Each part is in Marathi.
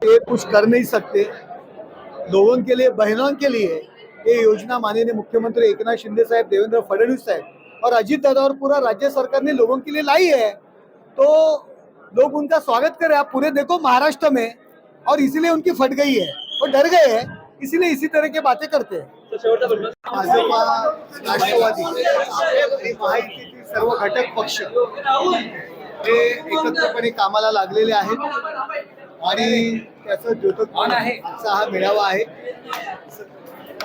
ये कुछ कर नहीं सकते, लोगों के लिए, बहनों के लिए ये योजना माननीय मुख्यमंत्री एकनाथ शिंदे साहब, देवेंद्र फडणवीस साहब और अजीत दादा और पूरा राज्य सरकार ने लोगों के लिए लाई है, तो लोग उनका स्वागत करें। आप पूरे देखो महाराष्ट्र में, और इसीलिए उनकी फट गई है, वो डर गए हैं, इसीलिए इसी तरह की बातें करते हैं। भाजपा, राष्ट्रवादी आणि महायुतीतील सर्व घटक पक्ष हे एकत्रपणे कामाला लागलेले आहेत आणि त्याचा द्योतक आजचा हा मेळावा आहे।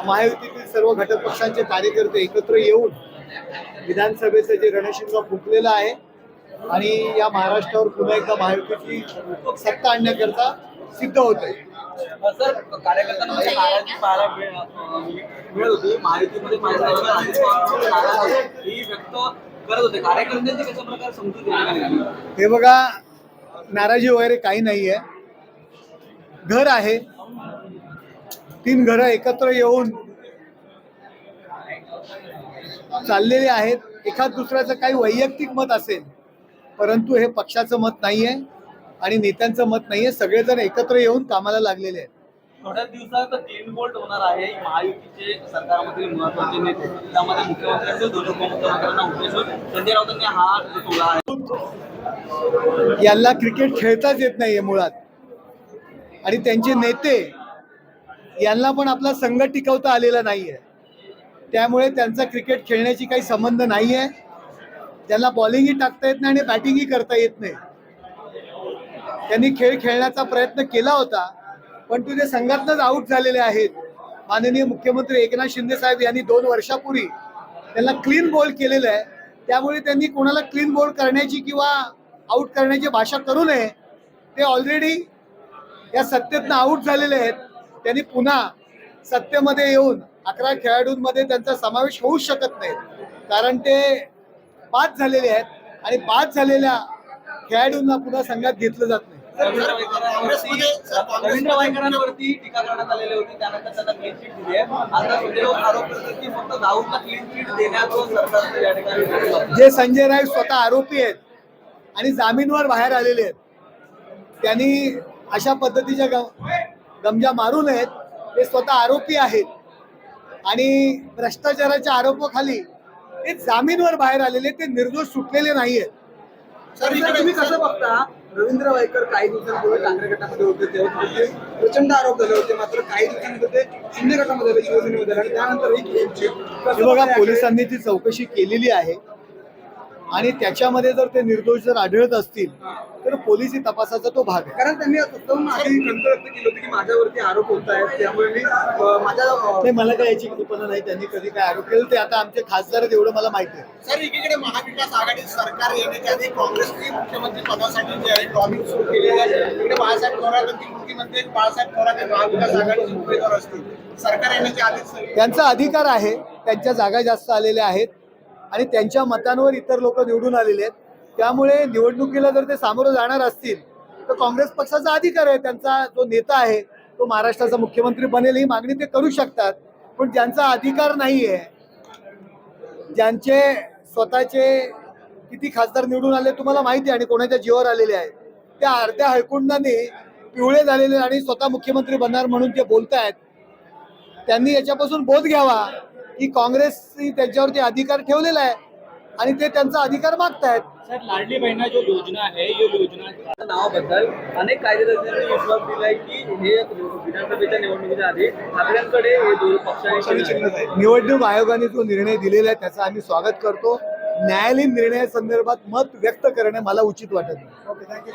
महायुतीतील सर्व घटक पक्षांचे कार्यकर्ते एकत्र येऊन विधानसभेचं जे रणशिंग फुंकलेलं आहे आणि या महाराष्ट्रावर पुन्हा एकदा महायुतीची सत्ता आणण्याकरता सिद्ध होत आहे। सर, कार्यकर्त्यांमध्ये नाराजी पाहायला मिळत होती। महायुतीमध्ये ही व्यक्त करत होते कार्यकर्त्यांची कशा प्रकारे समजूत घेतली? हे बघा, नाराजी वगैरे काही नाही आहे। घर आहे, 3 घरं एकत्र येऊन चाललेले आहेत। एखाद दुसऱ्याचं काही वैयक्तिक मत असेल, परंतु हे पक्षाचं मत नाहीये आणि नेत्यांचं मत नाहीये। सगळेजण एकत्र येऊन कामाला लागलेले आहेत। थोड्या दिवसात 3 बोल्ट होणार आहे। महायुतीचे सरकारमधील महत्त्वाचे नेते, त्यामध्ये मुख्यमंत्र्यांचे 2 उपमुख्यमंत्र्यांना उद्देशून संजय राऊतांनी हा ठेवला आहे। यांना क्रिकेट खेळताच येत नाहीये मुळात, आणि त्यांचे नेते यांना पण आपला संघ टिकवता आलेला नाहीये, त्यामुळे त्यांचा क्रिकेट खेळण्याची काही संबंध नाहीये। त्यांना बॉलिंगही टाकता येत नाही आणि बॅटिंगही करता येत नाही। त्यांनी खेळ खेळण्याचा प्रयत्न केला होता, पण ते संघातनंच आउट झालेले आहेत। माननीय मुख्यमंत्री एकनाथ शिंदे साहेब यांनी 2 वर्षापूर्वी त्यांना क्लीन बॉल केलेलं आहे, त्यामुळे त्यांनी कोणाला क्लीन बॉल करण्याची किंवा आउट करण्याची भाषा करू नये। ते ऑलरेडी या सत्तेतनं आउट झालेले आहेत। त्यांनी पुन्हा सत्तेमध्ये येऊन 11 खेळाडूंमध्ये त्यांचा समावेश होऊ शकत नाही, कारण ते बाद झालेले आहेत आणि बाद झालेल्या खेळाडूंना पुन्हा संघात घेतलं जात नाही। रवींद्र वायकरांवरती टीका करण्यात आलेली होती, त्यानंतर त्यांना क्लीन चिट दिली आहे। आता संजय राऊत आरोप करतात की फक्त दाऊदला क्लीन चिट देण्याचं सरकारचं या ठिकाणी। जे संजय राऊत स्वतः आरोपी आहेत आणि जामीनवर बाहेर आलेले आहेत, त्यांनी अशा पद्धतीच्या गमजा मारू नयेत। ते स्वतः आरोपी आहेत आणि भ्रष्टाचाराच्या आरोपाखाली ते जामीनवर बाहेर आलेले, ते निर्दोष सुटलेले नाहीयेत। सर, तुम्ही कसं बघता? रवींद्र वायकर काही दिवसांपूर्वी ठाकरे गटामध्ये होते, तेव्हा ते प्रचंड आरोप झाले होते, मात्र काही दिवसांमध्ये ते शिंदे गटामध्ये आले, शिवसेनेमध्ये आले, आणि त्यानंतर बघा, पोलिसांनी ती चौकशी केलेली आहे आणि त्याच्यामध्ये जर ते निर्दोष जर आढळत असतील तर पोलिसी तपासाचा तो भाग आहे। कारण त्यांनी स्वतःहून आधी खंत व्यक्त केली होती की माझ्यावरती आरोप होत आहेत, त्यामुळे मी माझ्या मला काय याची कल्पना नाही त्यांनी कधी काय आरोप केले, ते आता आमचे खासदार आहेत एवढं मला माहिती आहे। सर, एकीकडे महाविकास आघाडी सरकार येण्याच्या आधी काँग्रेसने मुख्यमंत्री पदासाठी जे आहे लॉबिंग सुरू केलेली आहे। इकडे बाळासाहेब थोरात मुख्यमंत्री बाळासाहेब थोरात महाविकास आघाडीचे उमेदवार असतील, सरकार येण्याच्या आधीच त्यांचा अधिकार आहे, त्यांच्या जागा जास्त आलेल्या आहेत आणि त्यांच्या मतांवर इतर लोक निवडून आलेले आहेत, त्यामुळे निवडणुकीला जर ते सामोरं जाणार असतील तर काँग्रेस पक्षाचा अधिकार आहे। त्यांचा जो नेता आहे तो महाराष्ट्राचा मुख्यमंत्री बनेल ही मागणी ते करू शकतात, पण ज्यांचा अधिकार नाहीये, ज्यांचे स्वतःचे किती खासदार निवडून आले तुम्हाला माहिती आहे आणि कोणाच्या जीवावर आलेले आहेत, त्या अर्ध्या हळकुंडाने पिवळे झालेले आणि स्वतः मुख्यमंत्री बनणार म्हणून ते बोलतायत। त्यांनी याच्यापासून बोध घ्यावा की काँग्रेसने त्यांच्यावरती अधिकार ठेवलेला आहे आणि ते त्यांचा अधिकार मागतायत। सर, लाडली बहिणा जो योजना आहे, या योजना नावाबद्दल अनेक कायदेतज्ञांनी विश्वास दिलाय की हे विधानसभेच्या निवडणुकीच्या आधी ठाकरेंकडे हे 2 पक्षांनी निवडणूक आयोगाने जो निर्णय दिलेला आहे त्याचं आम्ही स्वागत करतो। न्यायालयीन निर्णयासंदर्भात मत व्यक्त करणे मला उचित वाटत नाही।